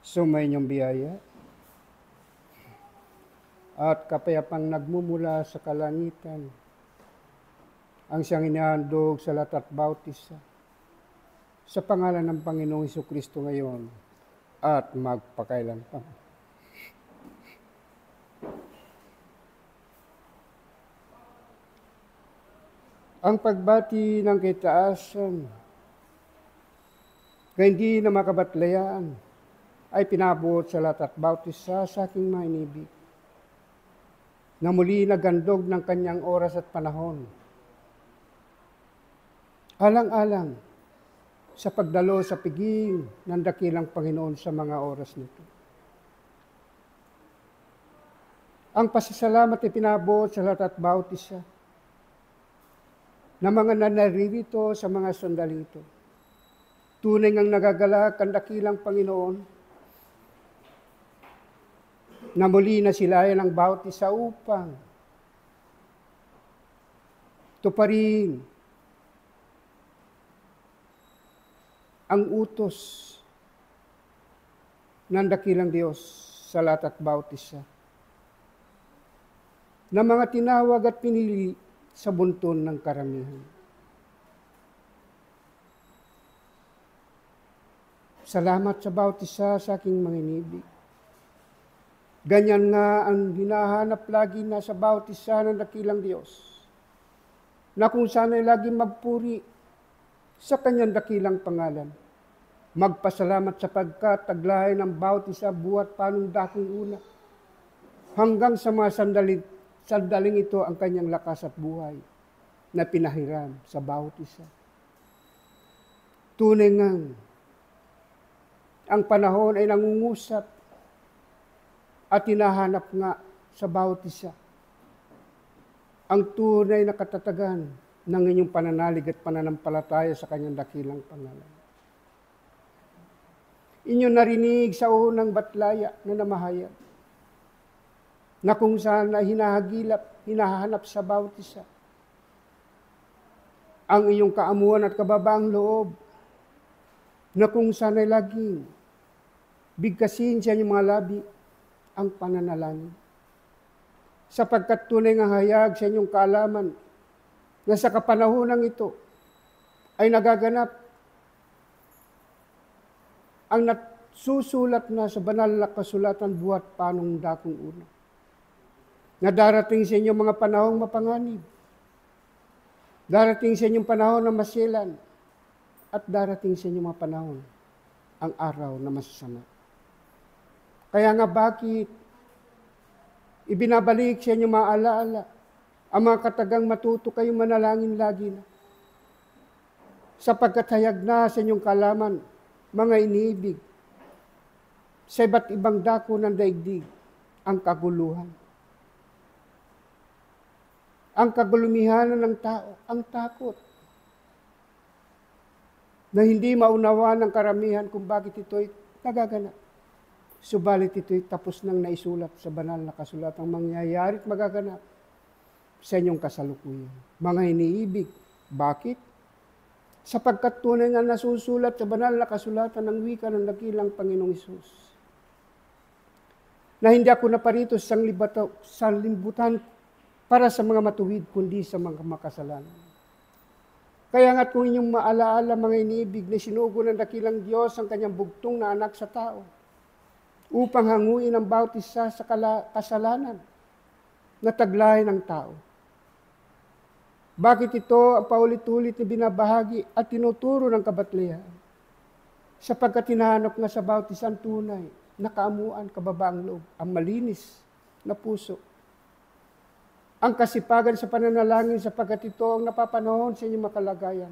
Sumayin biyaya at kapayapang nagmumula sa kalangitan ang siyang inihandog sa lahat at bautisa sa pangalan ng Panginoong Jesucristo ngayon at magpakailan pa. Ang pagbati ng kitaasan kaya hindi na makabatlayaan ay pinabot sa lahat at bautisa sa aking mga inibig na muli nagandog ng kanyang oras at panahon. Alang-alang sa pagdalo sa piging ng dakilang Panginoon sa mga oras nito. Ang pasasalamat ay pinabot sa lahat at bautisa na mga naririto sa mga sandaling ito. Tunay ngang nagagalak ang dakilang Panginoon na muli na silayan ang bautisa upang tuparin ang utos ng dakilang Diyos sa lahat at bautisa na mga tinawag at pinili sa bunton ng karamihan. Salamat sa bautisa sa aking mga inibig. Ganyan nga ang hinahanap lagi na sa bautisa ng dakilang Diyos, na kung saan ay lagi magpuri sa kanyang dakilang pangalan. Magpasalamat sapagkat taglahay ng bautisa buhat panong dakong una, hanggang sa mga sandaling ito ang kanyang lakas at buhay na pinahiram sa bautisa. Tunay ngang ang panahon ay nangungusap at hinahanap nga sa bautisa ang tunay na katatagan ng inyong pananalig at pananampalataya sa kanyang dakilang pangalan. Inyong narinig sa unang batlaya na namahayag na kung saan na hinahanap sa bautisa ang iyong kaamuan at kababaang loob, na kung saan ay laging bigkasin sa inyong mga labi ang pananalangin. Sapagkat tunay nga hayag sa inyong kaalaman na sa kapanahonang ito ay nagaganap ang nasusulat na sa banal na kasulatan buhat panong dakong una, na darating sa inyong mga panahong mapanganib, darating sa inyong panahon na masilan, at darating sa inyong mga panahon ang araw na masasama. Kaya nga bakit ibinabalik sa inyong mga alaala ang mga katagang matuto kayong manalangin lagi na, sapagkat hayag na sa inyong kalaman, mga iniibig, sa iba't ibang dako ng daigdig, ang kaguluhan. Ang kagulumihanan ng tao, ang takot, na hindi maunawa ng karamihan kung bakit ito'y nagaganap. Subalit ito'y tapos nang naisulat sa banal na kasulatang mangyayari at magaganap sa inyong kasalukuyan. Mga iniibig, bakit? Sapagkat tunay nga nasusulat sa banal na kasulatan ng wika ng dakilang Panginoong Hesus, na hindi ako naparito sa limbutan para sa mga matuwid, kundi sa mga makasalanan. Kaya nga't kung inyong maalaala, mga iniibig, na sinugo ng dakilang Diyos ang kanyang bugtong na anak sa tao, upang hanguin ang bautisa sa kasalanan na taglay ng tao. Bakit ito ang paulit-ulit na binabahagi at tinuturo ng kabatlihan? Sapagkat hinahanap nga sa bautisa ang tunay, nakaamuan, kababaang loob, ang malinis na puso, ang kasipagan sa pananalangin, sapagkat ito ang napapanahon sa inyong makalagayan,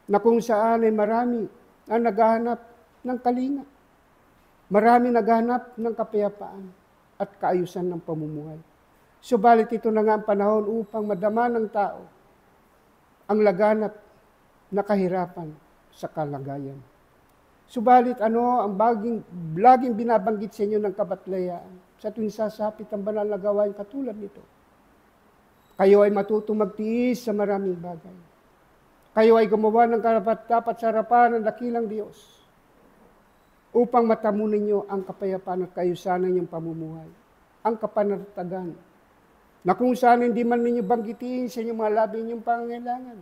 na kung saan ay marami ang naghahanap ng kalinga, marami naghahanap ng kapayapaan at kaayusan ng pamumuhay. Subalit ito na nga ang panahon upang madama ng tao ang laganap na kahirapan sa kalagayan. Subalit ang laging binabanggit sa inyo ng kabatlayaan sa tuwing sasapit ang banal na gawain katulad nito? Kayo ay matutong magtiis sa maraming bagay. Kayo ay gumawa ng karapat-dapat sa harapan ng dakilang Diyos. upang matamo ninyo ang kapayapaan at kayusanan niyong pamumuhay, ang kapanatagan, na kung saan hindi man ninyo banggitin sa inyong mga labi ninyong pangangailangan,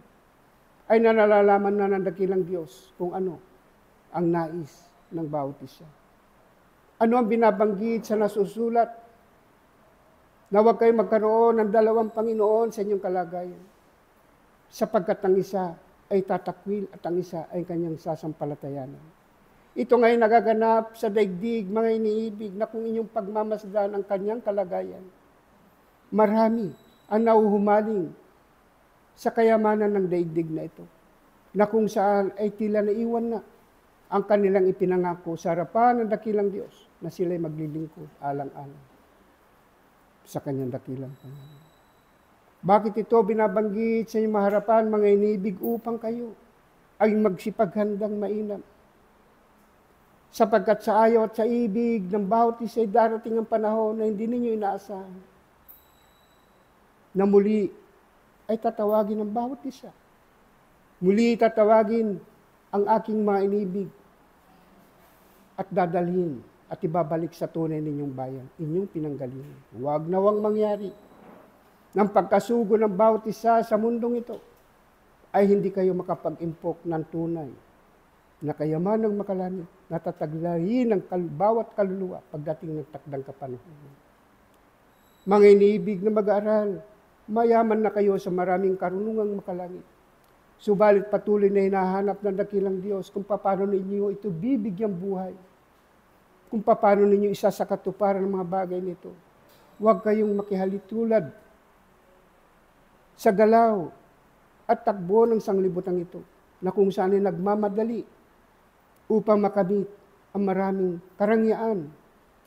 ay nalalaman na ng dakilang Diyos kung ano ang nais ng bawat isa. Ano ang binabanggit sa nasusulat? Na huwag kayo magkaroon ng dalawang Panginoon sa inyong kalagayan, sapagkat ang isa ay tatakwil at ang isa ay kanyang sasampalatayanan. Ito ngayon nagaganap sa daigdig, mga iniibig, na kung inyong pagmamasdan ang kanyang kalagayan, marami ang nauhumaling sa kayamanan ng daigdig na ito, na kung saan ay tila naiwan na ang kanilang ipinangako sa harapan ng dakilang Diyos na sila'y maglilingkod alang-alang sa kanyang dakilang Panginoon. Bakit ito binabanggit sa inyong maharapan, mga inibig, upang kayo ay magsipaghandang mainam? Sapagkat sa ayaw at sa ibig ng bawat isa ay darating ang panahon na hindi ninyo inaasahan, na muli ay tatawagin ng bawat isa. Muli tatawagin ang aking mga inibig at dadalhin at ibabalik sa tunay ninyong bayan, inyong pinanggalingan. Huwag nawang mangyari ng pagkasugo ng bawat isa sa mundong ito ay hindi kayo makapag-impok ng tunay na kayamanang makalangit na tataglayin ng bawat kaluluwa pagdating ng takdang kapanahunan. Mga iniibig na mag-aaral, mayaman na kayo sa maraming karunungang makalangit. Subalit patuloy na hinahanap ng dakilang Diyos kung paano ninyo ito bibigyang buhay, kung paano ninyo isa sa katuparan ng mga bagay nito. Huwag kayong makihalintulad sa galaw at takbo ng sanglibutang ito, na kung saan ay nagmamadali upang makamit ang maraming karangyaan,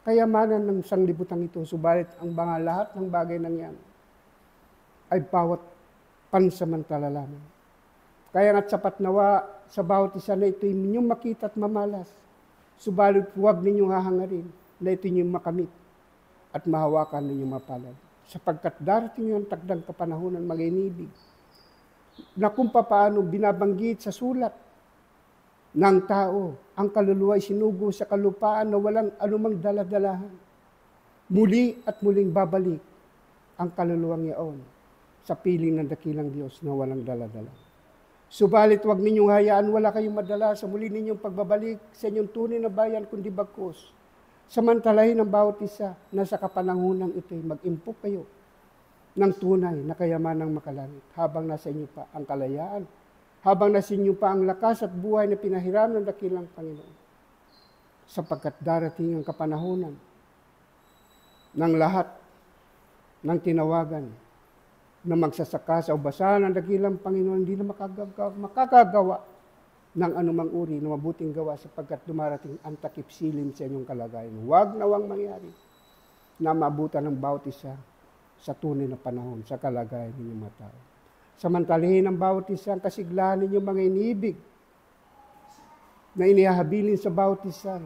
kayamanan ng sanglibutang ito. Subalit ang mga lahat ng bagay na yan ay bawat pansamantala lamang. Kaya nga't sapat nawa sa bawat isa na ito inyong makita at mamalas. Subalit huwag ninyong hahangarin na ito inyong makamit at mahawakan ninyong mapalad. Sapagkat darating yung takdang kapanahunan, mga inibig, na kung paano binabanggit sa sulat ng tao, ang kaluluwa ay sinugo sa kalupaan na walang anumang daladalahan. Muli at muling babalik ang kaluluwang yaon sa piling ng dakilang Diyos na walang daladala. Subalit huwag ninyong hayaan wala kayong madala sa muli ninyong pagbabalik sa inyong tunay na bayan, kundi bagkus samantalahin ang bawat isa na sa kapanahunang ito'y mag-impok kayo ng tunay na kayamanang makalangit habang nasa inyo pa ang kalayaan, habang nasa inyo pa ang lakas at buhay na pinahiram ng dakilang Panginoon. Sapagkat darating ang kapanahunan ng lahat ng tinawagan na magsasaka sa ubasan ng dakilang Panginoon, hindi na makakagawa ng anumang uri na mabuting gawa, sapagkat dumarating ang takip silim sa inyong kalagayan. Huwag nawang mangyari na maabutan ng bawat isa sa tunay na panahon, sa kalagayan ninyong mga tao. Samantalahin ang bawat isa ang kasiglahan ninyong mga inibig na inihahabilin sa bawat isa.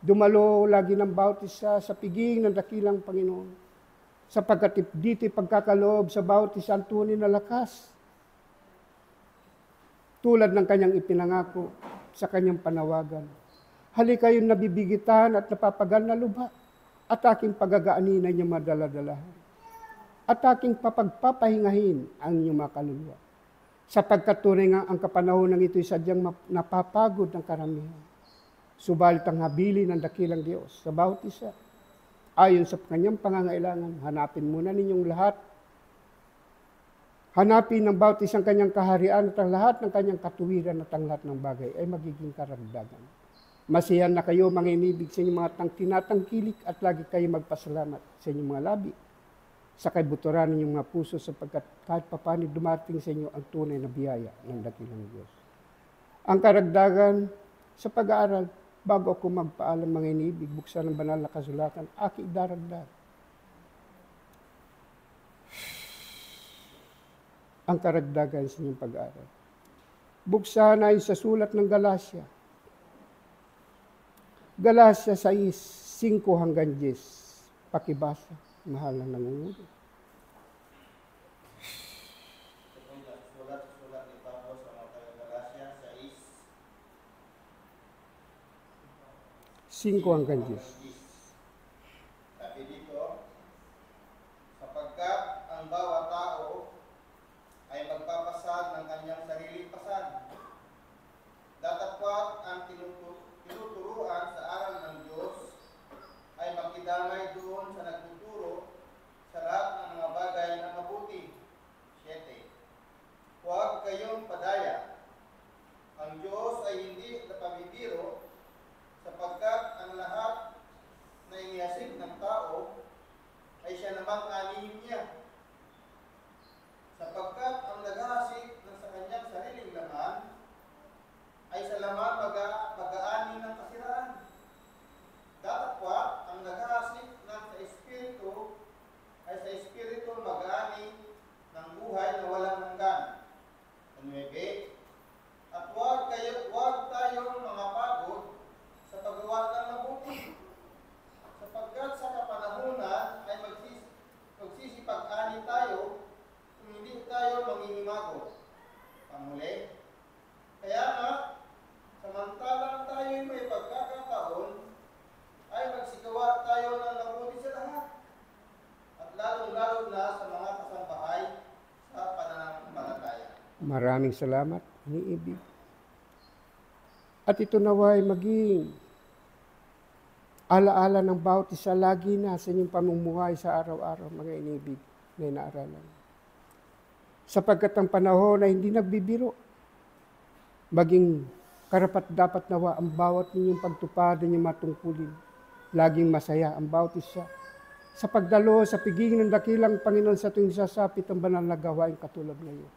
Dumalo lagi ng bawat isa sa piging ng dakilang Panginoon, sapagkat dito'y pagkakaloob sa bawat isang tunay na lakas, tulad ng kanyang ipinangako sa kanyang panawagan. Halika kayong nabibigitan at napapagal na lubha, at aking pagagaanin ang inyong madaladalahan, at aking papagpapahingahin ang inyong mga kaluluwa. Sapagkat tunay nga ang kapanahon ng ito'y sadyang napapagod ng karamihan. Subalit ang habili ng dakilang Diyos sa bawat isa, ayon sa kanyang pangangailangan, hanapin muna ninyong lahat. Hanapin ng bawat isang kanyang kaharian at ang lahat ng kanyang katuwiran at ang lahat ng bagay ay magiging karagdagan. Masiyahan na kayo, mga inibig, sa inyong mga tinatangkilik, at lagi kayo magpasalamat sa inyong mga labi sa kaibuturan ninyong mga puso, sapagkat kahit papaano dumating sa inyo ang tunay na biyaya ng dakilang Diyos. Ang karagdagan sa pag-aaral, bago ako magpaalam, mga inibig, buksan ng banal na kasulatan, aking daragdag ang karagdagan sa inyong pag-aaral. Buksan ay sa sulat ng Galacia. Galacia 6:5 hanggang 10. Pakibasa, mahal na nangungulit. Sulat ni Pablo sa mga Galacia 6, 5 hanggang 10. Sabi dito, sapagkat ang bawat tao ay magpapasad ng kanyang sariling pasad. Datapwat ang tinuturuan sa aral ng Diyos ay makidamay doon sa nagtuturo sa lahat ng mga bagay na mabuti. 7. Huwag kayong padaya. Ang Diyos ay hindi napabibiro, sapagkat ang lahat na inihasik ng tao ay siya namang anihin niya. Sapagkat ang naghahasik ng sa kanyang sariling laman ay sa laman mag-aani ng kasiraan. Datapwat ang naghahasik ng sa Espiritu ay sa Espiritu mag-aani ng buhay na walang hanggan. 9. At huwag tayong mga pagod sa paggawa ng mabuti, sapagkat sa kapanahunan ay magsisipag-ani tayo kung hindi tayo manghihimago. Panghuli, kaya nga, samantalang tayo may pagkakataon, ay magsigawa tayo ng mabuti sa lahat, at lalong-lalo na sa mga kasambahay sa pananampalataya. Maraming salamat, iniibig. At ito naway maging alaala ng bawat isa lagi na sa inyong pamumuhay sa araw-araw, mga inibig na inaaralan. Sapagkat ang panahon ay hindi nagbibiro, maging karapat dapat nawa ang bawat ninyong pagtupad ninyong matungkulin. Laging masaya ang bawat isa. Sa pagdalo, sa piging ng dakilang Panginoon sa tuwing sasapit ang banal na gawain katulad ngayon.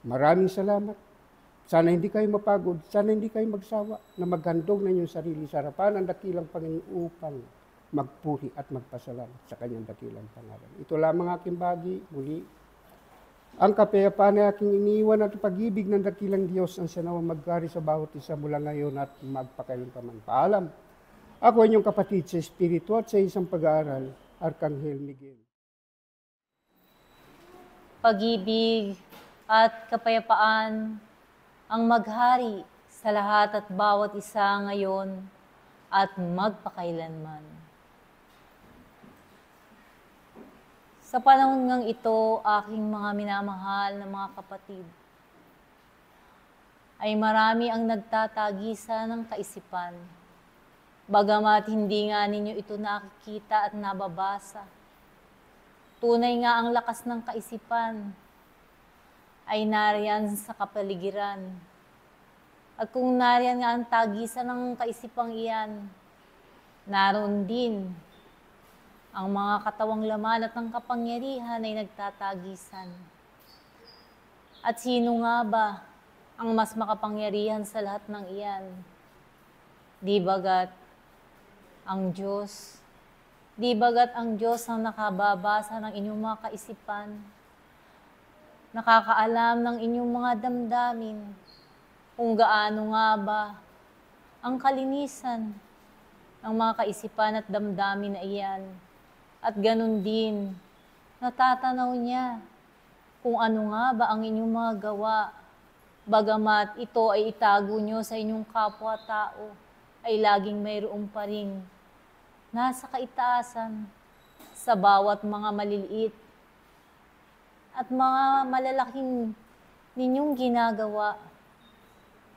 Maraming salamat. Sana hindi kayo mapagod, sana hindi kayo magsawa na maghandog na inyong sarili sa harapan ng dakilang Panginoon upang magpuri at magpasalamat sa kanyang dakilang pangalan. Ito lamang aking bagi, muli. Ang kapayapaan ay aking iniwan at pag-ibig ng dakilang Diyos ang sinawang magkari sa bawat isa mula ngayon at magpakailanman. Paalam. Ako inyong kapatid sa Espiritu at sa isang pag-aaral, Arkanghel Miguel. Pag-ibig at kapayapaan ang maghari sa lahat at bawat isa ngayon at magpakailanman. Sa panahon ngang ito, aking mga minamahal na mga kapatid, ay marami ang nagtatagisa ng kaisipan. Bagamat hindi nga ninyo ito nakikita at nababasa. Tunay nga ang lakas ng kaisipan ay nariyan sa kapaligiran. At kung nariyan nga ang tagisan ng kaisipang iyan, naroon din ang mga katawang laman at ang kapangyarihan ay nagtatagisan. At sino nga ba ang mas makapangyarihan sa lahat ng iyan? Di bagat ang Diyos? Di bagat ang Diyos ang nakababasa ng inyong mga kaisipan? Nakakaalam ng inyong mga damdamin kung gaano nga ba ang kalinisan ng mga kaisipan at damdamin na iyan. At ganun din, natatanaw niya kung ano nga ba ang inyong mga gawa. Bagamat ito ay itago nyo sa inyong kapwa-tao, ay laging mayroon pa ring nasa kaitaasan sa bawat mga maliliit at mga malalaking ninyong ginagawa.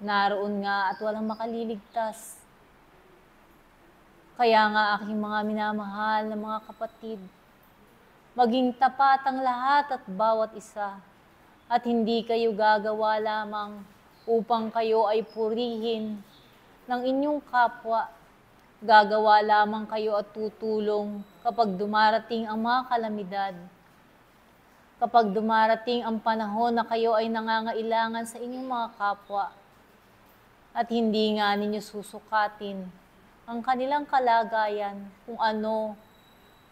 Naroon nga at walang makaliligtas. Kaya nga aking mga minamahal na mga kapatid, maging tapat ang lahat at bawat isa, at hindi kayo gagawa lamang upang kayo ay purihin ng inyong kapwa. Gagawa lamang kayo at tutulong kapag dumarating ang mga kalamidad. Kapag dumarating ang panahon na kayo ay nangangailangan sa inyong mga kapwa at hindi nga ninyo susukatin ang kanilang kalagayan kung ano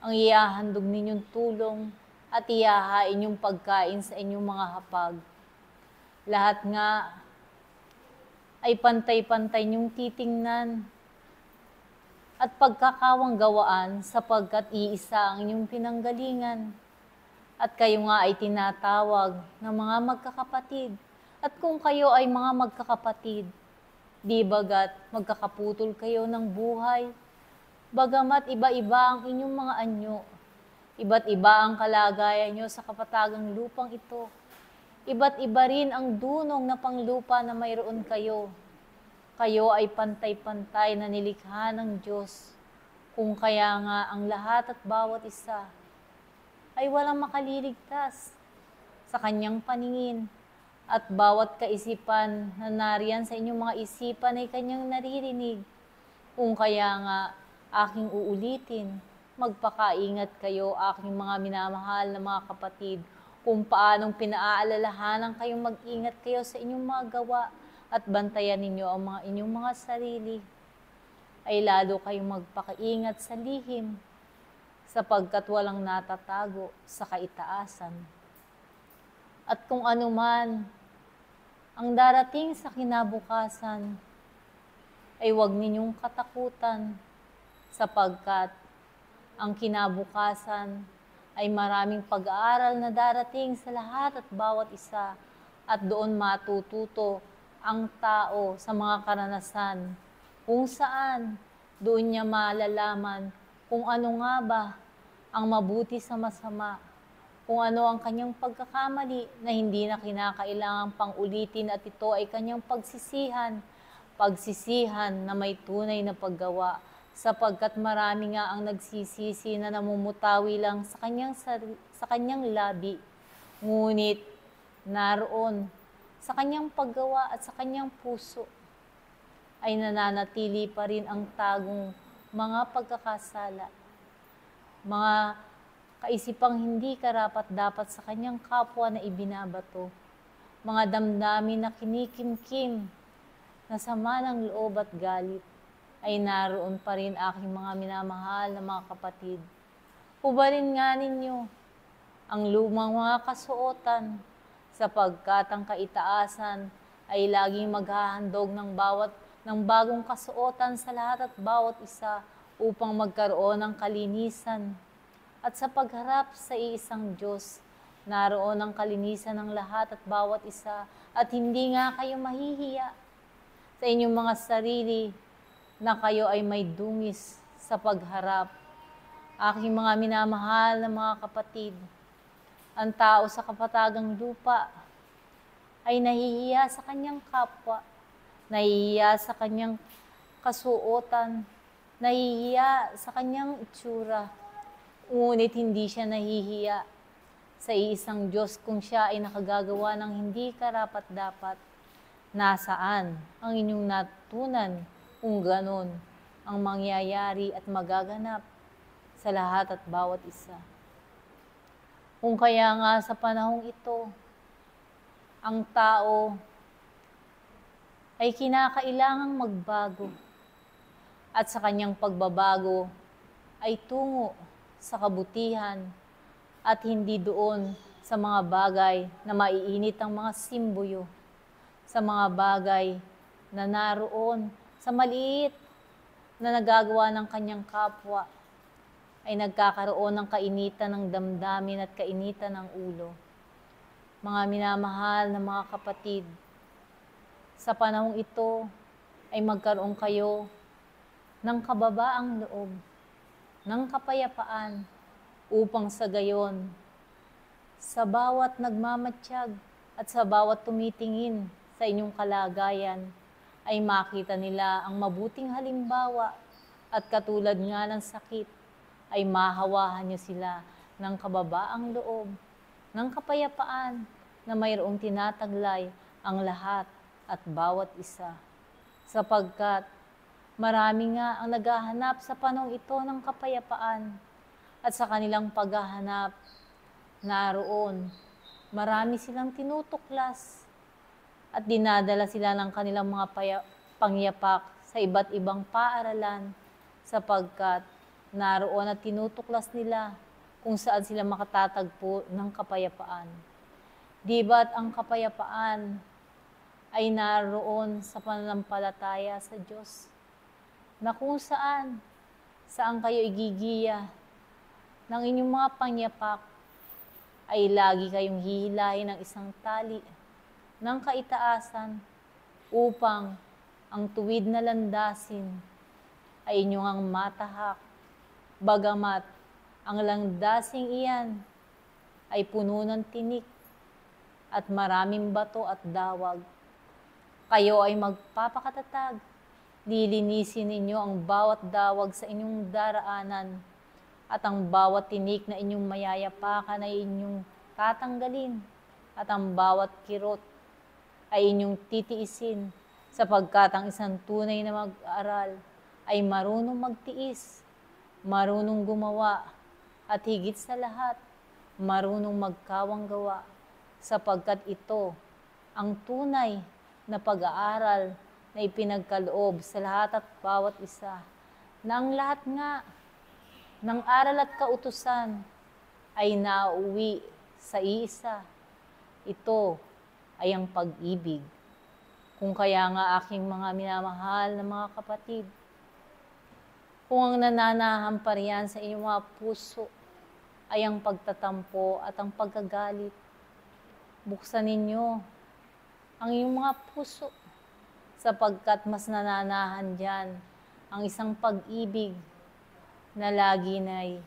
ang ihahandog ninyong tulong at ihahain yung pagkain sa inyong mga hapag. Lahat nga ay pantay-pantay niyong titingnan at pagkakawanggawaan sapagkat iisa ang inyong pinanggalingan. At kayo nga ay tinatawag ng mga magkakapatid. At kung kayo ay mga magkakapatid, Di bagat magkakaputol kayo ng buhay, bagamat iba-iba ang inyong mga anyo, iba't iba ang kalagayan nyo sa kapatagang lupang ito. Iba't iba rin ang dunong na panglupa na mayroon kayo. Kayo ay pantay-pantay na nilikha ng Diyos. Kung kaya nga ang lahat at bawat isa ay walang makaliligtas sa kanyang paningin. At bawat kaisipan na nariyan sa inyong mga isipan ay kanyang naririnig. Kung kaya nga aking uulitin, magpakaingat kayo, aking mga minamahal na mga kapatid, kung paanong pinaaalalahanan kayong mag-ingat kayo sa inyong mga gawa at bantayan ninyo ang mga inyong mga sarili. Ay lalo kayong magpakaingat sa lihim, sapagkat walang natatago sa kaitaasan. At kung ano man ang darating sa kinabukasan, ay huwag ninyong katakutan, sapagkat ang kinabukasan ay maraming pag-aaral na darating sa lahat at bawat isa, at doon matututo ang tao sa mga karanasan, kung saan doon niya malalaman kung ano nga ba ang mabuti sa masama, kung ano ang kanyang pagkakamali na hindi na kinakailangang pang-ulitin, at ito ay kanyang pagsisihan na may tunay na paggawa, sapagkat marami nga ang nagsisisi na namumutawi lang sa kanyang labi, ngunit naroon sa kanyang paggawa at sa kanyang puso ay nananatili pa rin ang tagong mga pagkakasala, mga kaisipang hindi karapat-dapat sa kanyang kapwa na ibinabato, mga damdamin na kinikimkim na sama ng loob at galit, ay naroon pa rin, aking mga minamahal na mga kapatid. Hubarin nga ninyo ang lumang mga kasuotan, sapagkat ang kaitaasan ay laging maghahandog ng bagong kasuotan sa lahat at bawat isa upang magkaroon ng kalinisan. At sa pagharap sa iisang Diyos, naroon ang kalinisan ng lahat at bawat isa, at hindi nga kayo mahihiya sa inyong mga sarili na kayo ay may dungis sa pagharap. Aking mga minamahal na mga kapatid, ang tao sa kapatagang lupa ay nahihiya sa kanyang kapwa, nahihiya sa kanyang kasuotan, nahihiya sa kanyang itsura. Ngunit hindi siya nahihiya sa iisang Diyos kung siya ay nakagagawa ng hindi karapat-dapat. Nasaan ang inyong natutunan kung ganon ang mangyayari at magaganap sa lahat at bawat isa? Kung kaya nga sa panahong ito, ang tao ay kinakailangang magbago, at sa kanyang pagbabago ay tungo sa kabutihan at hindi doon sa mga bagay na maiinit ang mga simboyo, sa mga bagay na naroon sa maliit na nagagawa ng kanyang kapwa, ay nagkakaroon ng kainitan ng damdamin at kainitan ng ulo. Mga minamahal na mga kapatid, sa panahong ito ay magkaroon kayo ng kababaang loob, ng kapayapaan, upang sa gayon, sa bawat nagmamatsyag at sa bawat tumitingin sa inyong kalagayan, ay makita nila ang mabuting halimbawa, at katulad nga ng sakit, ay mahawahan niyo sila ng kababaang loob, ng kapayapaan na mayroong tinataglay ang lahat at bawat isa. Sapagkat marami nga ang naghahanap sa panahong ito ng kapayapaan, at sa kanilang paghahanap, naroon, marami silang tinutuklas at dinadala sila ng kanilang mga pangyapak sa iba't ibang paaralan, sapagkat naroon at tinutuklas nila kung saan sila makatatagpo ng kapayapaan. Di ba't ang kapayapaan ay naroon sa pananampalataya sa Diyos, na kung saan kayo igigiya ng inyong mga pangyapak, ay lagi kayong hihilahin ng isang tali ng kaitaasan upang ang tuwid na landasin ay inyong ang matahak, bagamat ang landasing iyan ay puno ng tinik at maraming bato at dawag. Kayo ay magpapakatatag, lilinisin ninyo ang bawat dawag sa inyong daraanan, at ang bawat tinik na inyong mayayapakan ay inyong tatanggalin, at ang bawat kirot ay inyong titiisin, sapagkat ang isang tunay na mag-aaral ay marunong magtiis, marunong gumawa, at higit sa lahat, marunong magkawang gawa, sapagkat ito ang tunay na pag-aaral na ipinagkaloob sa lahat at bawat isa, na ang lahat nga ng aral at kautusan ay nauwi sa iisa. Ito ay ang pag-ibig. Kung kaya nga aking mga minamahal na mga kapatid, kung ang nananahan pa riyan sa inyong mga puso ay ang pagtatampo at ang pagkagalit, buksan ninyo ang inyong mga puso, sapagkat mas nananahan diyan ang isang pag-ibig na lagi na'y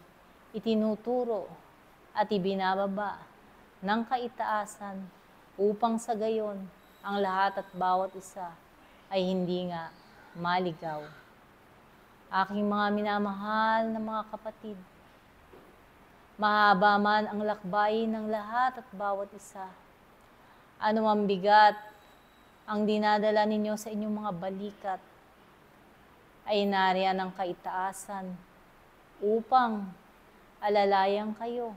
itinuturo at ibinababa ng kaitaasan upang sa gayon ang lahat at bawat isa ay hindi nga maligaw. Aking mga minamahal na mga kapatid, mahaba man ang lakbayin ng lahat at bawat isa. Ano ang bigat ang dinadala ninyo sa inyong mga balikat, ay nariyan ang kaitaasan upang alalayan kayo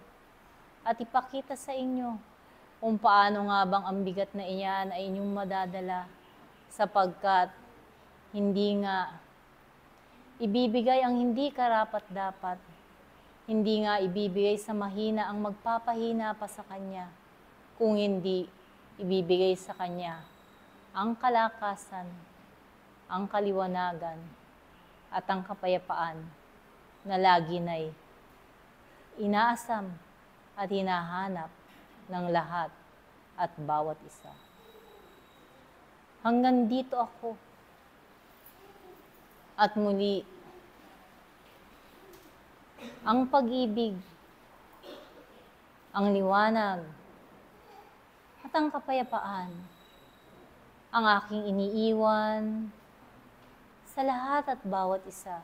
at ipakita sa inyo kung paano nga bang ang bigat na iyan ay inyong madadala, sapagkat hindi nga ibibigay ang hindi karapat-dapat, hindi nga ibibigay sa mahina ang magpapahina pa sa kanya, kung hindi ibibigay sa kanya ang kalakasan, ang kaliwanagan, at ang kapayapaan na lagi na'y inaasam at hinahanap ng lahat at bawat isa. Hanggang dito ako. At muli, ang pag-ibig, ang liwanag, at ang kapayapaan ang aking iniiwan sa lahat at bawat isa,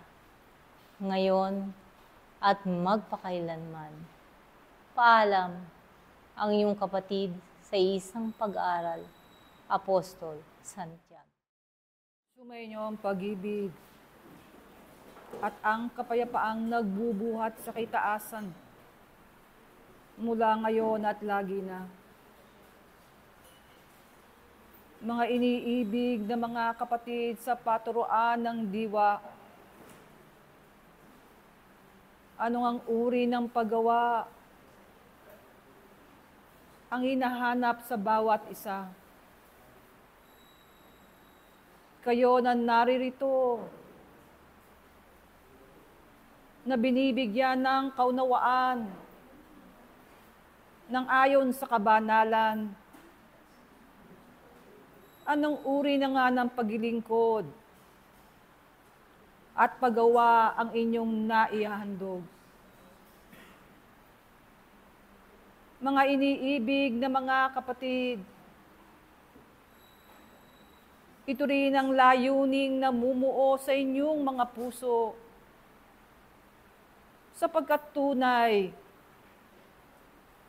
ngayon at magpakailanman. Paalam, ang iyong kapatid sa isang pag-aaral, Apostol Santiago. Sumainyo ang pag-ibig at ang kapayapaang nagbubuhat sa kaitaasan mula ngayon at lagi na. Mga iniibig na mga kapatid sa paturuan ng diwa, anong ang uri ng paggawa ang hinahanap sa bawat isa? Kayo na naririto, na binibigyan ng kaunawaan ng ayon sa kabanalan, anong uri na nga ng paglilingkod at paggawa ang inyong naihahandog? Mga iniibig na mga kapatid, ito rin ang layuning namumuo sa inyong mga puso, sapagkat tunay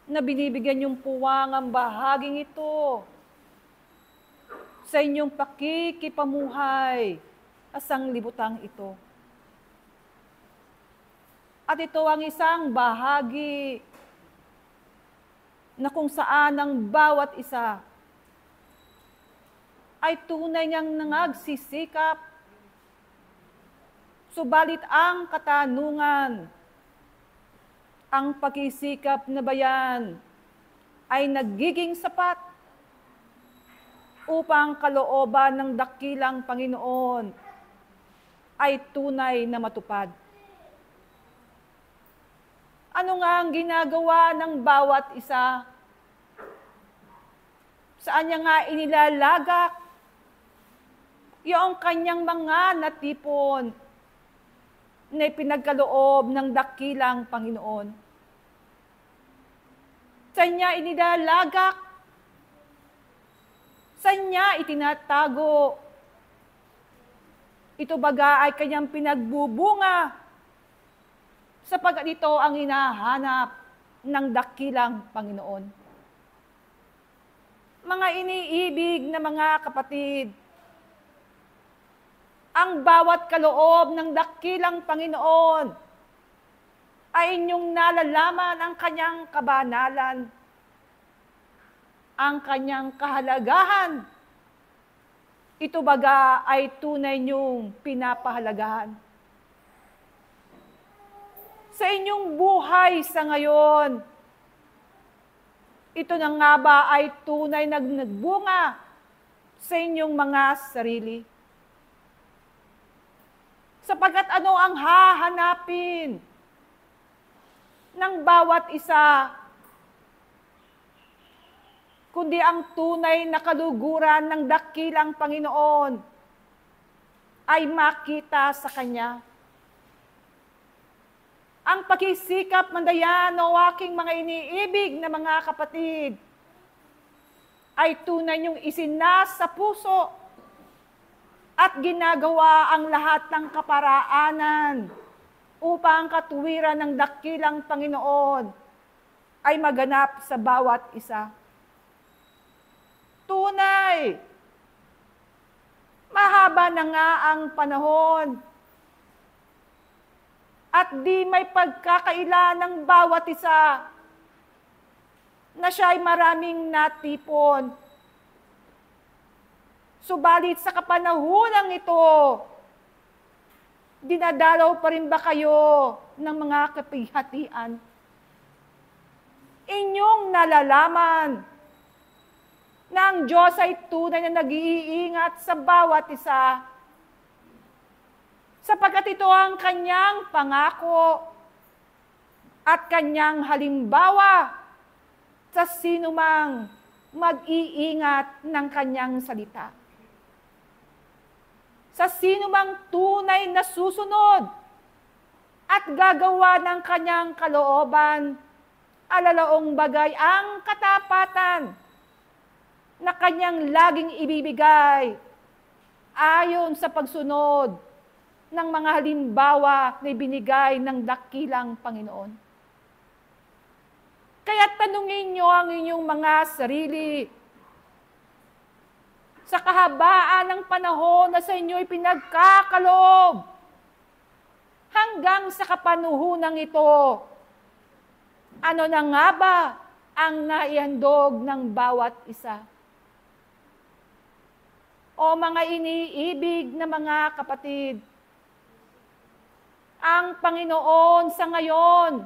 na binibigyan niyong puwang ang bahaging ito sa inyong pakikipamuhay sa sanglibutang ito. At ito ang isang bahagi na kung saan ang bawat isa ay tunay niyang nangagsisikap, subalit ang katanungan, ang pagsisikap na bayan ay nagiging sapat upang kalooban ng dakilang Panginoon ay tunay na matupad. Ano nga ang ginagawa ng bawat isa? Saan niya nga inilalagak yung kanyang mga natipon na pinagkaloob ng dakilang Panginoon. Sa Kanya inilalagak, sa Kanya itinatago. Ito baga ay Kanyang pinagbubunga, sapagkat ito ang hinahanap ng dakilang Panginoon. Mga iniibig na mga kapatid, ang bawat kaloob ng dakilang Panginoon ay inyong nalalaman ang Kanyang kabanalan, ang Kanyang kahalagahan. Ito baga ay tunay niyong pinapahalagahan. Sa inyong buhay sa ngayon, ito na nga ba ay tunay na nagbunga sa inyong mga sarili? Sapagkat ano ang hahanapin ng bawat isa, kundi ang tunay na kaluguran ng dakilang Panginoon ay makita sa Kanya. Ang pagsisikap mandayan o aking mga iniibig na mga kapatid ay tunay niyong isinas sa puso at ginagawa ang lahat ng kaparaanan upang ang katuwiran ng dakilang Panginoon ay maganap sa bawat isa. Tunay, mahaba na nga ang panahon at di may pagkakaila ng bawat isa na siya ay maraming natipon. Subalit sa kapanahonang ito, dinadalaw pa rin ba kayo ng mga kapighatian? Inyong nalalaman na ang Diyos ay tunay na nag-iingat sa bawat isa, sapagkat ito ang Kanyang pangako at Kanyang halimbawa sa sinumang mag-iingat ng Kanyang salita. Sa sinumang tunay na susunod at gagawa ng Kanyang kalooban, alalaong bagay ang katapatan na Kanyang laging ibibigay ayon sa pagsunod ng mga halimbawa na ibinigay ng dakilang Panginoon. Kaya tanungin niyo ang inyong mga sarili, sa kahabaan ng panahon na sa inyo'y pinagkakaloob, hanggang sa kapanuhunang ito, ano na nga ba ang naihandog ng bawat isa? O mga iniibig na mga kapatid, ang Panginoon sa ngayon,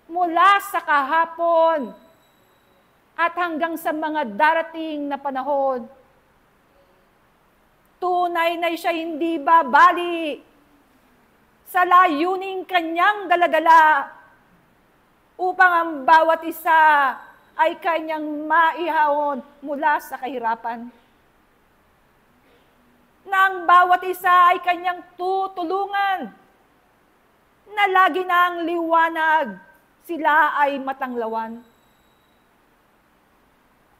mula sa kahapon at hanggang sa mga darating na panahon, tunay na siya hindi babali sa layuning Kanyang daladala upang ang bawat isa ay Kanyang maihahon mula sa kahirapan. Na ang bawat isa ay Kanyang tutulungan na lagi na ang liwanag, sila ay matanglawan.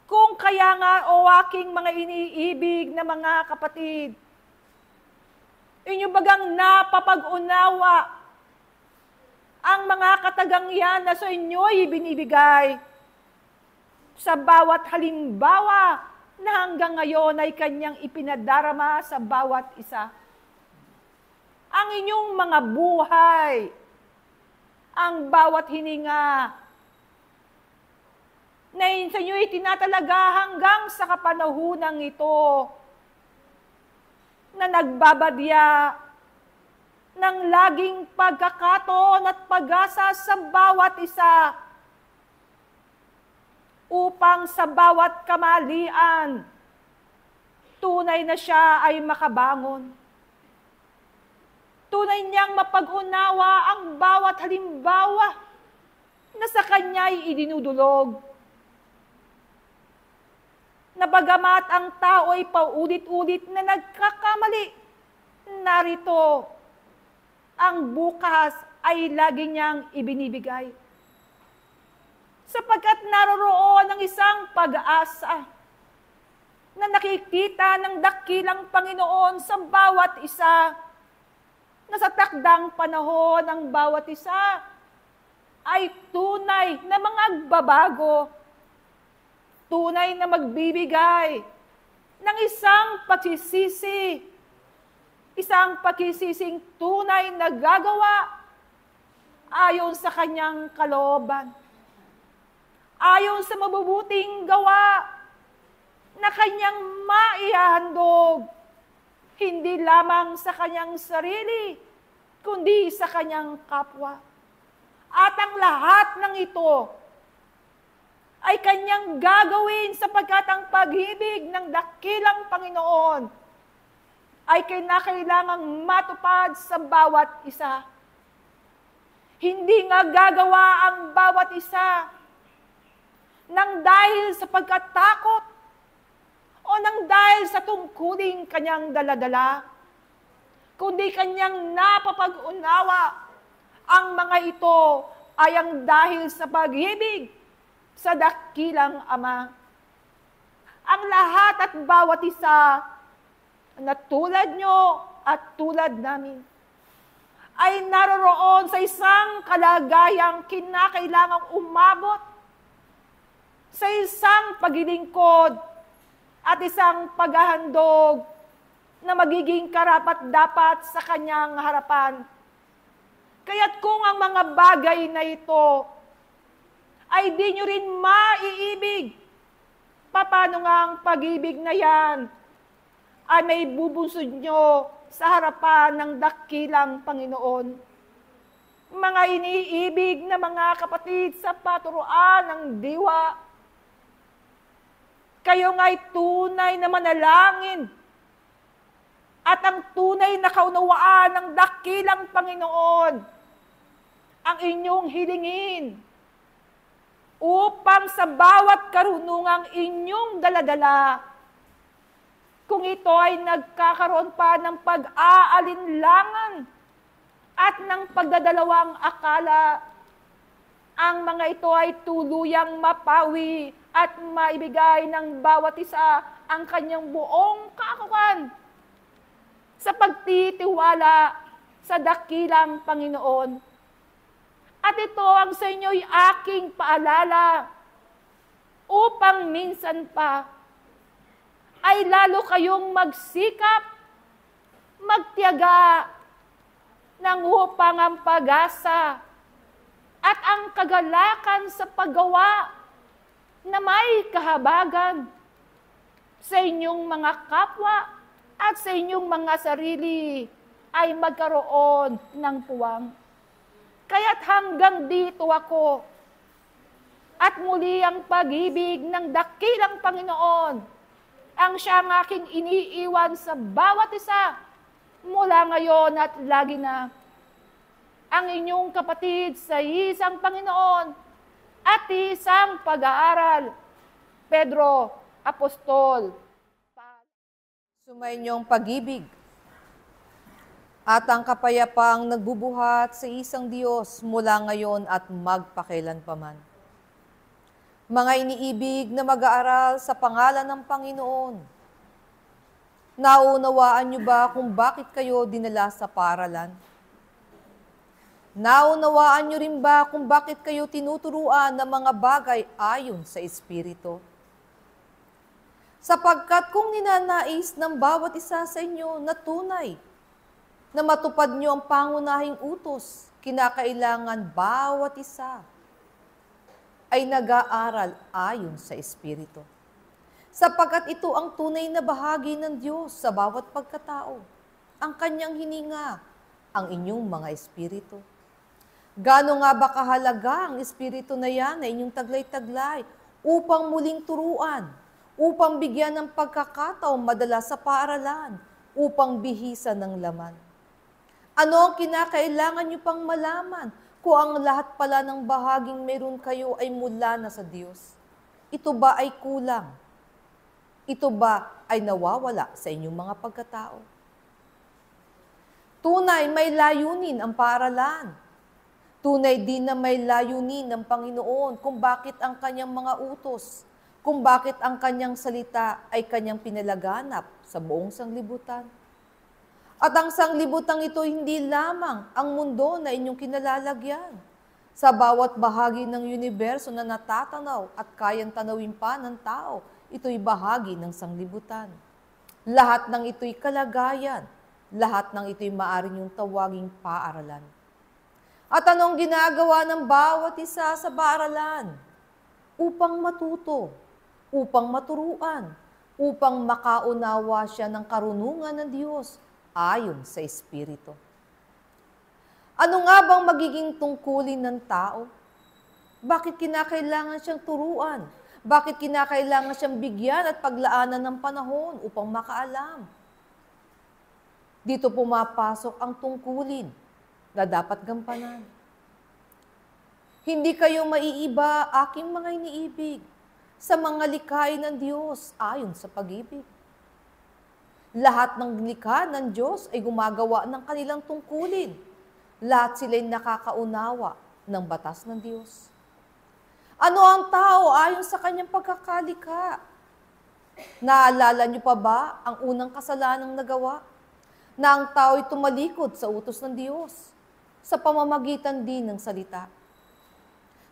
Kung kaya nga o aking mga iniibig na mga kapatid, inyo bagang napapag-unawa ang mga katagangyan na sa inyo'y binibigay sa bawat halimbawa na hanggang ngayon ay Kanyang ipinadarama sa bawat isa. Ang inyong mga buhay, ang bawat hininga, na sa inyo'y tinatalaga hanggang sa kapanahunang ito, na nagbabadya ng laging pagkakataon at pag-asa sa bawat isa, upang sa bawat kamalian, tunay na siya ay makabangon. Tunay niyang mapag-unawa ang bawat halimbawa na sa Kanya'y idinudulog. na bagamat ang tao ay paulit-ulit na nagkakamali, narito, ang bukas ay lagi niyang ibinibigay. Sapagkat naroroon ang isang pag-asa na nakikita ng dakilang Panginoon sa bawat isa, na sa takdang panahon ng bawat isa ay tunay na mga agbabago, tunay na magbibigay ng isang pagsisisi, isang pagsisising tunay na gagawa ayon sa kanyang kalooban, ayon sa mabubuting gawa na kanyang maihahandog, hindi lamang sa kanyang sarili, kundi sa kanyang kapwa. At ang lahat ng ito ay kanyang gagawin sapagkat ang pag-ibig ng dakilang Panginoon ay kinakailangang matupad sa bawat isa. Hindi nga gagawa ang bawat isa nang dahil sa pagkatakot o nang dahil sa tungkuling kanyang daladala, kundi kanyang napapag-unawa ang mga ito ay ang dahil sa pag-ibig sa dakilang Ama. Ang lahat at bawat isa na tulad nyo at tulad namin ay naroroon sa isang kalagayang kinakailangang umabot sa isang paglilingkod at isang paghahandog na magiging karapat-dapat sa kanyang harapan. Kaya't kung ang mga bagay na ito ay di nyo rin maiibig, paano nga ang pag-ibig na yan ay may bubunsod nyo sa harapan ng dakilang Panginoon? Mga iniibig na mga kapatid sa paturuan ng diwa, kayo nga'y tunay na manalangin at ang tunay na kaunawaan ng dakilang Panginoon ang inyong hilingin upang sa bawat karunungang inyong daladala, kung ito ay nagkakaroon pa ng pag-aalinlangan at ng pagdadalawang akala, ang mga ito ay tuluyang mapawi at maibigay ng bawat isa ang kanyang buong kakuan sa pagtitiwala sa dakilang Panginoon. At ito ang sa inyo'y aking paalala upang minsan pa ay lalo kayong magsikap, magtiyaga nang upang ang pag-asa at ang kagalakan sa paggawa na may kahabagan sa inyong mga kapwa at sa inyong mga sarili ay magkaroon ng puwang. Kaya't hanggang dito ako at muli ang pag-ibig ng dakilang Panginoon ang siyang aking iniiwan sa bawat isa mula ngayon at lagi na. Ang inyong kapatid sa isang Panginoon at isang pag-aaral, Pedro Apostol. Sumainyong pag-ibig at ang kapayapaang nagbubuhat sa isang Diyos mula ngayon at magpakailanpaman. Mga iniibig na mag-aaral sa pangalan ng Panginoon, naunawaan niyo ba kung bakit kayo dinala sa paaralan? Naunawaan niyo rin ba kung bakit kayo tinuturuan ng mga bagay ayon sa Espiritu? Sapagkat kung ninanais ng bawat isa sa inyo na tunay na matupad niyo ang pangunahing utos, kinakailangan bawat isa ay nag-aaral ayon sa Espiritu. Sapagkat ito ang tunay na bahagi ng Diyos sa bawat pagkatao, ang kanyang hininga, ang inyong mga espiritu. Gaano nga ba kahalaga ang espiritu na yan na inyong taglay-taglay upang muling turuan, upang bigyan ng pagkakataong madala sa paaralan, upang bihisan ng laman? Ano ang kinakailangan nyo pang malaman kung ang lahat pala ng bahaging meron kayo ay mula na sa Diyos? Ito ba ay kulang? Ito ba ay nawawala sa inyong mga pagkatao? Tunay may layunin ang paaralan. Tunay din na may layunin ng Panginoon kung bakit ang kanyang mga utos, kung bakit ang kanyang salita ay kanyang pinalaganap sa buong sanglibutan. At ang sanglibutang ito hindi lamang ang mundo na inyong kinalalagyan. Sa bawat bahagi ng universo na natatanaw at kayang tanawin pa ng tao, ito'y bahagi ng sanglibutan. Lahat ng ito'y kalagayan, lahat ng ito'y maaaring yung tawaging paaralan. At anong ginagawa ng bawat isa sa paaralan? Upang matuto, upang maturuan, upang makaunawa siya ng karunungan ng Diyos ayon sa Espiritu. Ano nga bang magiging tungkulin ng tao? Bakit kinakailangan siyang turuan? Bakit kinakailangan siyang bigyan at paglaanan ng panahon upang makaalam? Dito pumapasok ang tungkulin na dapat gampanan. Hindi kayo maiiba, aking mga iniibig, sa mga likhain ng Diyos ayon sa pag-ibig. Lahat ng likha ng Diyos ay gumagawa ng kanilang tungkulin. Lahat sila'y nakakaunawa ng batas ng Diyos. Ano ang tao ayon sa kanyang pagkakalikha? Naalala niyo pa ba ang unang kasalanang nagawa? Na ang tao ay tumalikod sa utos ng Diyos sa pamamagitan din ng salita.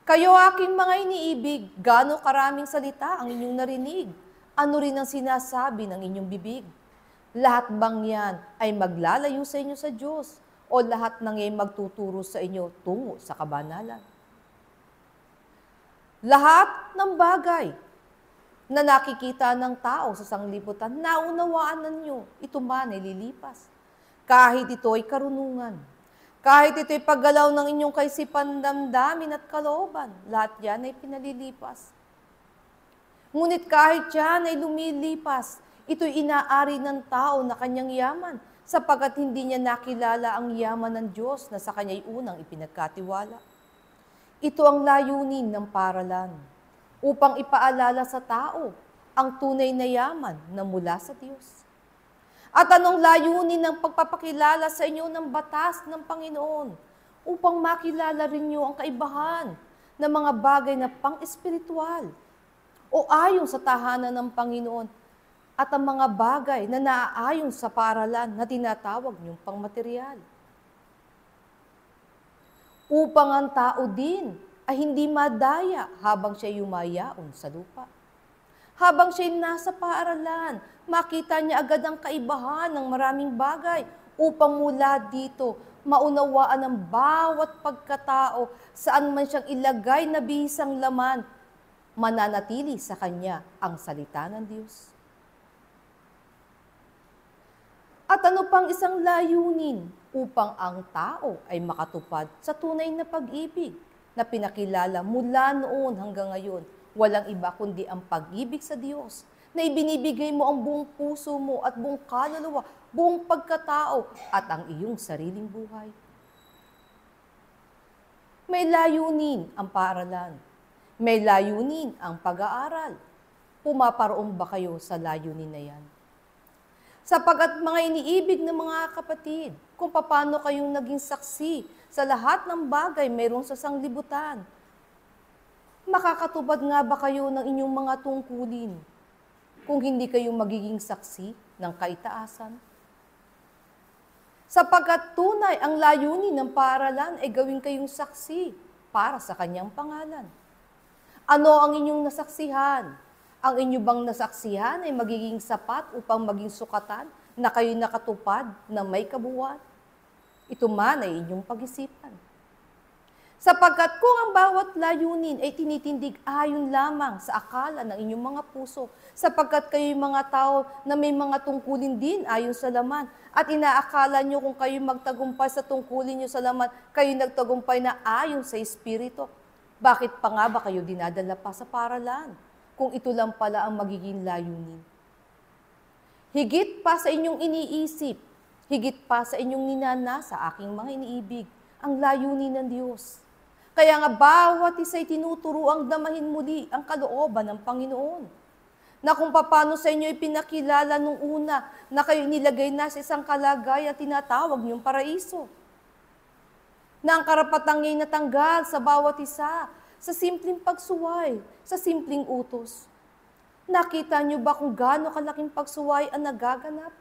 Kayo aking mga iniibig, gaano karaming salita ang inyong narinig? Ano rin ang sinasabi ng inyong bibig? Lahat bang yan ay maglalayo sa inyo sa Diyos o lahat ng yan magtuturo sa inyo tungo sa kabanalan? Lahat ng bagay na nakikita ng tao sa sanglibutan, naunawaan ninyo, ito man ay lilipas. Kahit ito ay karunungan, kahit ito ay paggalaw ng inyong kaisipan, damdamin at kalooban, lahat yan ay pinalilipas. Ngunit kahit yan ay lumilipas, ito'y inaari ng tao na kanyang yaman, sapagkat hindi niya nakilala ang yaman ng Diyos na sa kanya'y unang ipinagkatiwala. Ito ang layunin ng paaralan, upang ipaalala sa tao ang tunay na yaman na mula sa Diyos. At anong layunin ng pagpapakilala sa inyo ng batas ng Panginoon, upang makilala rin niyo ang kaibahan ng mga bagay na pang-espiritual o ayon sa tahanan ng Panginoon, at ang mga bagay na naaayon sa paaralan na tinatawag niyong pangmaterial. Upang ang tao din ay hindi madaya habang siya yumayaon sa lupa. Habang siya nasa paaralan, makita niya agad ang kaibahan ng maraming bagay upang mula dito maunawaan ang bawat pagkatao saan man siyang ilagay na bihisang laman, mananatili sa kanya ang salita ng Diyos. At ano pang isang layunin upang ang tao ay makatupad sa tunay na pag-ibig na pinakilala mula noon hanggang ngayon. Walang iba kundi ang pag-ibig sa Diyos na ibinibigay mo ang buong puso mo at buong kaluluwa, buong pagkatao at ang iyong sariling buhay. May layunin ang paaralan. May layunin ang pag-aaral. Pumaparoon ba kayo sa layunin na yan? Sapagkat mga iniibig ng mga kapatid, kung paano kayong naging saksi sa lahat ng bagay mayroon sa sanglibutan. Makakatupad nga ba kayo ng inyong mga tungkulin kung hindi kayo magiging saksi ng kaitaasan? Sapagkat tunay ang layunin ng paaralan ay gawin kayong saksi para sa kanyang pangalan. Ano ang inyong nasaksihan? Ang inyo bang nasaksihan ay magiging sapat upang maging sukatan na kayo nakatupad na may kabuuan? Ito man ay inyong pag-isipan. Sapagkat kung ang bawat layunin ay tinitindig ayon lamang sa akala ng inyong mga puso, sapagkat kayo'y mga tao na may mga tungkulin din ayon sa laman, at inaakala nyo kung kayo'y magtagumpay sa tungkulin nyo sa laman, kayo'y nagtagumpay na ayon sa Espiritu. Bakit pa nga ba kayo dinadala pa sa paaralan? Kung ito lang pala ang magiging layunin. Higit pa sa inyong iniisip, higit pa sa inyong ninanasa, aking mga iniibig, ang layunin ng Diyos. Kaya nga bawat isa'y tinuturuang damahin muli ang kalooban ng Panginoon. na kung paano sa inyo ipinakilala nung una na kayo nilagay na sa isang kalagayan tinatawag niyong paraiso. Na ang karapatang ngayon natanggal sa bawat isa, sa simpleng pagsuway, sa simpleng utos. Nakita niyo ba kung gaano kalaking pagsuway ang nagaganap?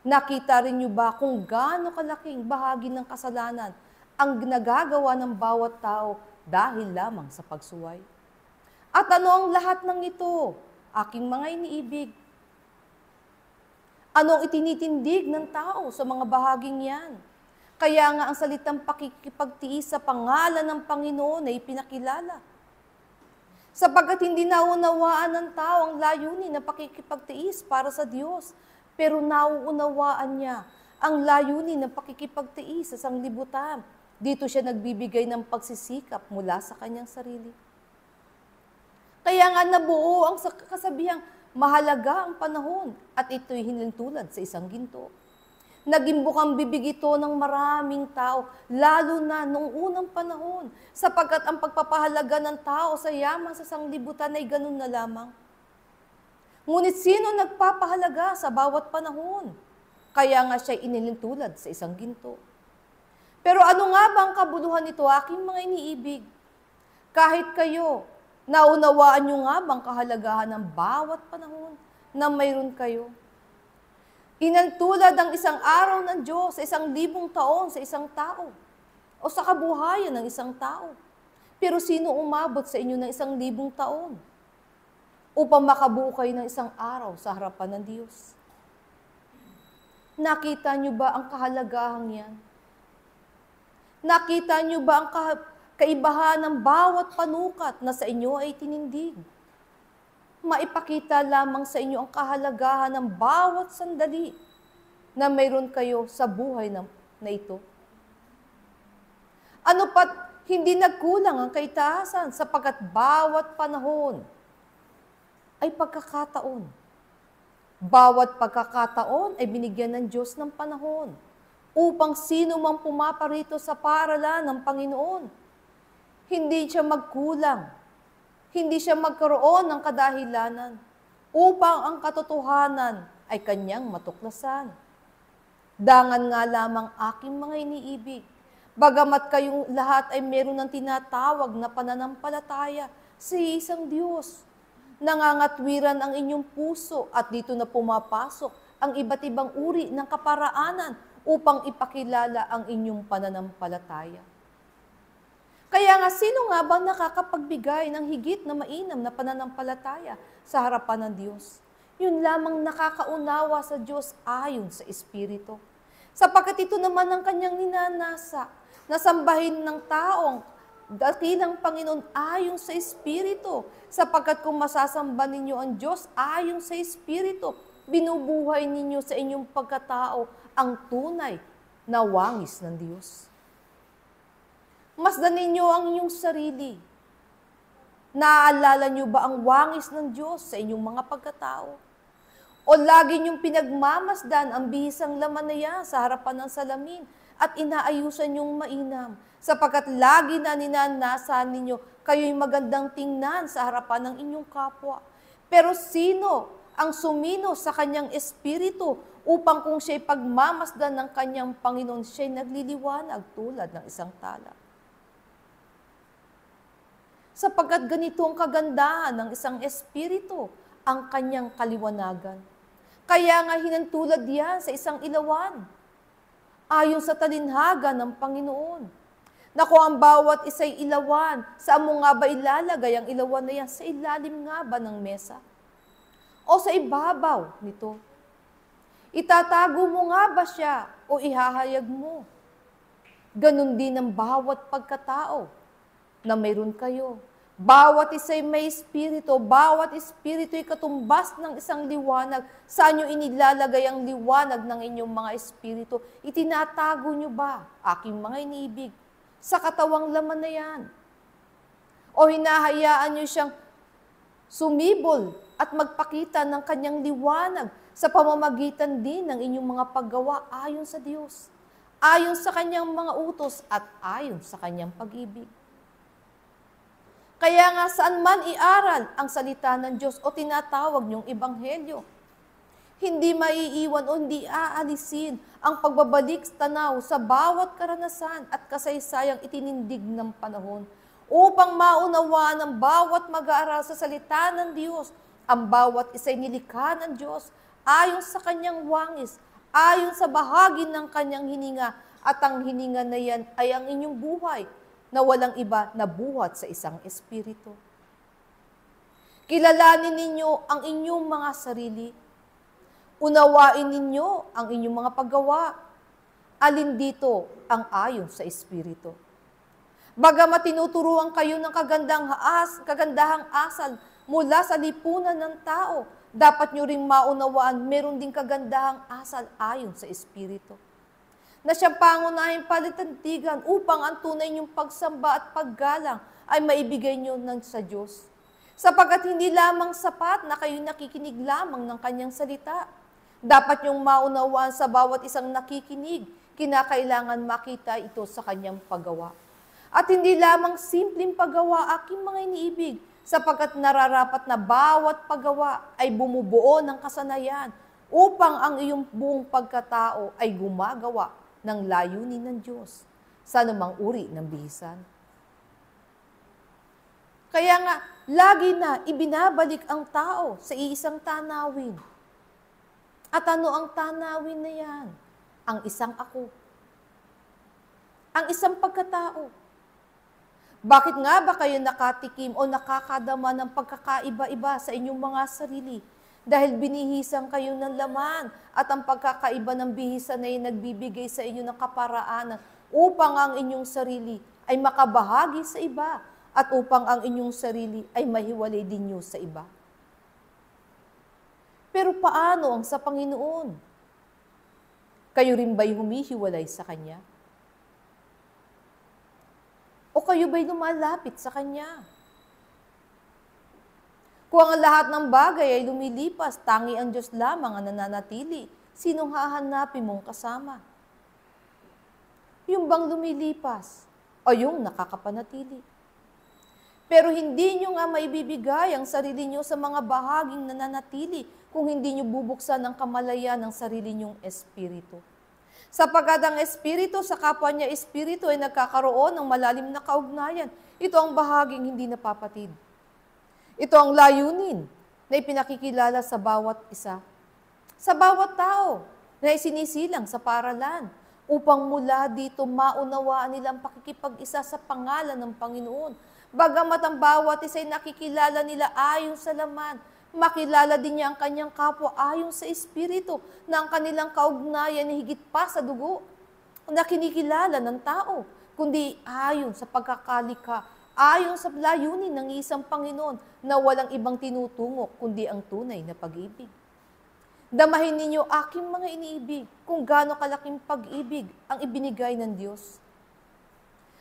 Nakita rin niyo ba kung gaano kalaking bahagi ng kasalanan ang nagagawa ng bawat tao dahil lamang sa pagsuway? At ano ang lahat ng ito, aking mga iniibig? Ano ang itinitindig ng tao sa mga bahaging yan? Kaya nga ang salitang pakikipagtiis sa pangalan ng Panginoon ay ipinakilala. Sapagkat hindi naunawaan ng tao ang layunin na pakikipagtiis para sa Diyos, pero nauunawaan niya ang layunin ng pakikipagtiis sa sanglibutan. Dito siya nagbibigay ng pagsisikap mula sa kanyang sarili. Kaya nga nabuo ang kasabihang mahalaga ang panahon at ito'y hinintulad sa isang ginto. Naging bukang bibig ito ng maraming tao, lalo na noong unang panahon, sapagkat ang pagpapahalaga ng tao sa yaman sa sanglibutan ay ganun na lamang. Ngunit sino nagpapahalaga sa bawat panahon? Kaya nga siya inilintulad sa isang ginto. Pero ano nga ba ang kabuluhan nito, aking mga iniibig? Kahit kayo, naunawaan nyo nga bang kahalagahan ng bawat panahon na mayroon kayo? Inantulad ang isang araw ng Diyos sa 1,000 taon sa isang tao o sa kabuhayan ng isang tao. Pero sino umabot sa inyo ng 1,000 taon upang makabuo kayo ng isang araw sa harapan ng Diyos? Nakita nyo ba ang kahalagahan yan? Nakita nyo ba ang kaibahan ng bawat panukat na sa inyo ay tinindig? Maipakita lamang sa inyo ang kahalagahan ng bawat sandali na mayroon kayo sa buhay na ito. Ano pat hindi nagkulang ang kaitaasan sapagkat bawat panahon ay pagkakataon. Bawat pagkakataon ay binigyan ng Diyos ng panahon upang sino mang pumaparito sa paaralan ng Panginoon, hindi siya magkulang. Hindi siya magkaroon ng kadahilanan upang ang katotohanan ay kanyang matuklasan. Dangan nga lamang aking mga iniibig, bagamat kayong lahat ay meron ng tinatawag na pananampalataya sa isang Diyos. Nangangatwiran ang inyong puso at dito na pumapasok ang iba't ibang uri ng kaparaanan upang ipakilala ang inyong pananampalataya. Kaya nga, sino nga ba nakakapagbigay ng higit na mainam na pananampalataya sa harapan ng Diyos? Yun lamang nakakaunawa sa Diyos ayon sa Espiritu. Sapagkat ito naman ang kanyang ninanasa, nasambahin ng taong dakilang Panginoon ayon sa Espiritu. Sapagkat kung masasamba ninyo ang Diyos ayon sa Espiritu, binubuhay ninyo sa inyong pagkatao ang tunay na wangis ng Diyos. Masdan ninyo ang inyong sarili. Naaalala nyo ba ang wangis ng Diyos sa inyong mga pagkatao? O lagi niyong pinagmamasdan ang bihisang laman na yan sa harapan ng salamin at inaayusan niyong mainam, sapagkat lagi na ninanasan ninyo kayo'y magandang tingnan sa harapan ng inyong kapwa. Pero sino ang sumino sa kanyang espiritu upang kung siya'y pagmamasdan ng kanyang Panginoon, siya'y nagliliwanag tulad ng isang tala? Sapagkat ganito ang kagandahan ng isang espiritu, ang kanyang kaliwanagan. Kaya nga hinantulad yan sa isang ilawan, ayon sa talinhaga ng Panginoon. Na kung ang bawat isa'y ilawan, saan mo nga ba ilalagay ang ilawan na yan? Sa ilalim nga ba ng mesa? O sa ibabaw nito? Itatago mo nga ba siya o ihahayag mo? Ganon din ang bawat pagkatao na mayroon kayo. Bawat isa'y may espiritu, bawat espiritu'y katumbas ng isang liwanag. Saan nyo inilalagay ang liwanag ng inyong mga espiritu? Itinatago nyo ba, aking mga iniibig, sa katawang laman na yan? O hinahayaan nyo siyang sumibol at magpakita ng kanyang liwanag sa pamamagitan din ng inyong mga paggawa ayon sa Diyos, ayon sa kanyang mga utos at ayon sa kanyang pag-ibig? Kaya nga saan man iaral ang salita ng Diyos o tinatawag niyong ebanghelyo, hindi maiiwan o hindi aalisin ang pagbabalik tanaw sa bawat karanasan at kasaysayang itinindig ng panahon upang maunawaan ng bawat mag-aaral sa salita ng Diyos. Ang bawat isa'y nilikha ng Diyos ayon sa kanyang wangis, ayon sa bahagi ng kanyang hininga, at ang hininga na yan ay ang inyong buhay na walang iba na buhat sa isang espiritu. Kilalanin ninyo ang inyong mga sarili. Unawain ninyo ang inyong mga paggawa. Alin dito ang ayon sa espiritu. Bagamat tinuturuan kayo ng kagandahang asal mula sa lipunan ng tao, dapat nyo ring maunawaan meron ding kagandahang asal ayon sa espiritu, na siyang pangunahing palitantigan upang ang tunay niyong pagsamba at paggalang ay maibigay niyo sa Diyos. Sapagkat hindi lamang sapat na kayo nakikinig lamang ng kanyang salita. Dapat niyong maunawaan sa bawat isang nakikinig, kinakailangan makita ito sa kanyang paggawa. At hindi lamang simpleng paggawa, aking mga iniibig, sapagkat nararapat na bawat paggawa ay bumubuo ng kasanayan upang ang iyong buong pagkatao ay gumagawa ng layunin ng Diyos sa anumang uri ng bihisan. Kaya nga, lagi na ibinabalik ang tao sa iisang tanawin. At ano ang tanawin na yan? Ang isang ako. Ang isang pagkatao. Bakit nga ba kayo nakatikim o nakakadama ng pagkakaiba-iba sa inyong mga sarili? Dahil binihisan kayo ng laman at ang pagkakaiba ng bihisan ay nagbibigay sa inyo ng kaparaanan upang ang inyong sarili ay makabahagi sa iba at upang ang inyong sarili ay mahiwalay din nyo sa iba. Pero paano ang sa Panginoon? Kayo rin ba'y humihiwalay sa Kanya? O kayo ba'y lumalapit sa Kanya? Kung ang lahat ng bagay ay lumilipas, tangi ang Diyos lamang ang nananatili, sinong hahanapin mong kasama? Yung bang lumilipas o yung nakakapanatili? Pero hindi nyo nga maibibigay ang sarili nyo sa mga bahaging nananatili kung hindi nyo bubuksan ang kamalayan ng sarili nyong espiritu. Sapagkat ang espiritu sa kapwa niya espiritu ay nagkakaroon ng malalim na kaugnayan. Ito ang bahaging hindi napapatid. Ito ang layunin na ipinakikilala sa bawat isa. Sa bawat tao na isinisilang sa paralan upang mula dito maunawaan nilang pakikipag-isa sa pangalan ng Panginoon. Bagamat ang bawat isa ay nakikilala nila ayon sa laman, makilala din niya ang kanyang kapwa ayon sa espiritu na ang kanilang kaugnayan ay higit pa sa dugo na kinikilala ng tao, kundi ayon sa pagkakalikha, ayon sa layunin ng isang Panginoon na walang ibang tinutungo kundi ang tunay na pag-ibig. Damahin ninyo aking mga iniibig kung gaano kalaking pag-ibig ang ibinigay ng Diyos.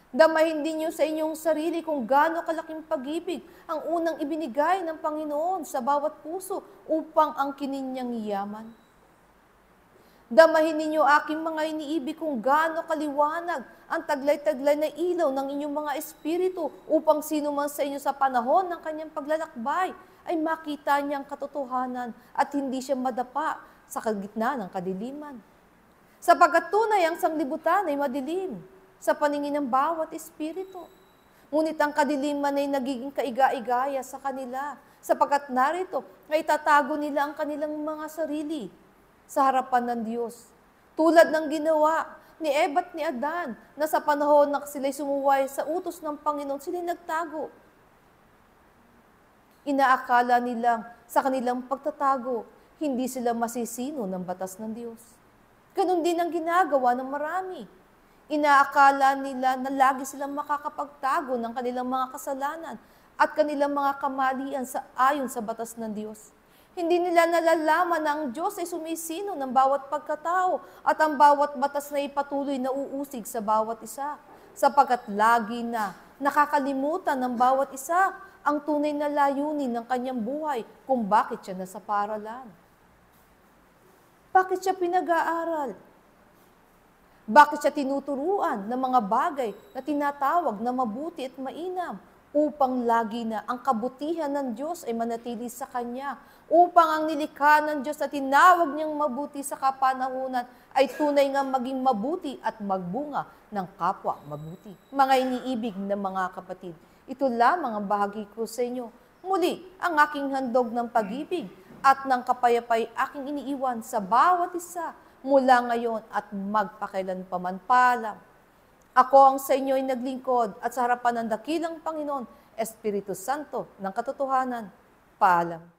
Damahin din niyo sa inyong sarili kung gaano kalaking pag-ibig ang unang ibinigay ng Panginoon sa bawat puso upang ang kininyang yaman. Damahin ninyo aking mga iniibig kung gaano kaliwanag ang taglay-taglay na ilaw ng inyong mga espiritu upang sino man sa inyo sa panahon ng kanyang paglalakbay ay makita niya ang katotohanan at hindi siya madapa sa kagitna ng kadiliman. Sapagkat tunay ang sanglibutan ay madilim sa paningin ng bawat espiritu. Ngunit ang kadiliman ay nagiging kaiga-igaya sa kanila, sapagkat narito ay tatago nila ang kanilang mga sarili sa harapan ng Diyos. Tulad ng ginawa ni Eva at ni Adan, na sa panahon na sila'y sumuway sa utos ng Panginoon, sila'y nagtago. Inaakala nilang sa kanilang pagtatago, hindi sila masisino ng batas ng Diyos. Ganon din ang ginagawa ng marami. Inaakala nila na lagi silang makakapagtago ng kanilang mga kasalanan at kanilang mga kamalian ayon sa batas ng Diyos. Hindi nila nalalaman na ang Diyos ay sumisino ng bawat pagkatao at ang bawat batas na ipatuloy na uusig sa bawat isa, sapagkat lagi na nakakalimutan ng bawat isa ang tunay na layunin ng kanyang buhay kung bakit siya nasa paralan. Bakit siya pinag-aaral? Bakit siya tinuturuan ng mga bagay na tinatawag na mabuti at mainam upang lagi na ang kabutihan ng Diyos ay manatili sa Kanya, upang ang nilikha ng Diyos na tinawag niyang mabuti sa kapanahunan ay tunay nga maging mabuti at magbunga ng kapwa mabuti. Mga iniibig na mga kapatid, ito lamang ang bahagi ko sa inyo. Muli, ang aking handog ng pag-ibig at ng kapayapay aking iniiwan sa bawat isa mula ngayon at magpakailanpaman. Paalam. Ako ang sa inyo ay naglingkod at sa harapan ng dakilang Panginoon, Espiritu Santo ng katotohanan. Paalam.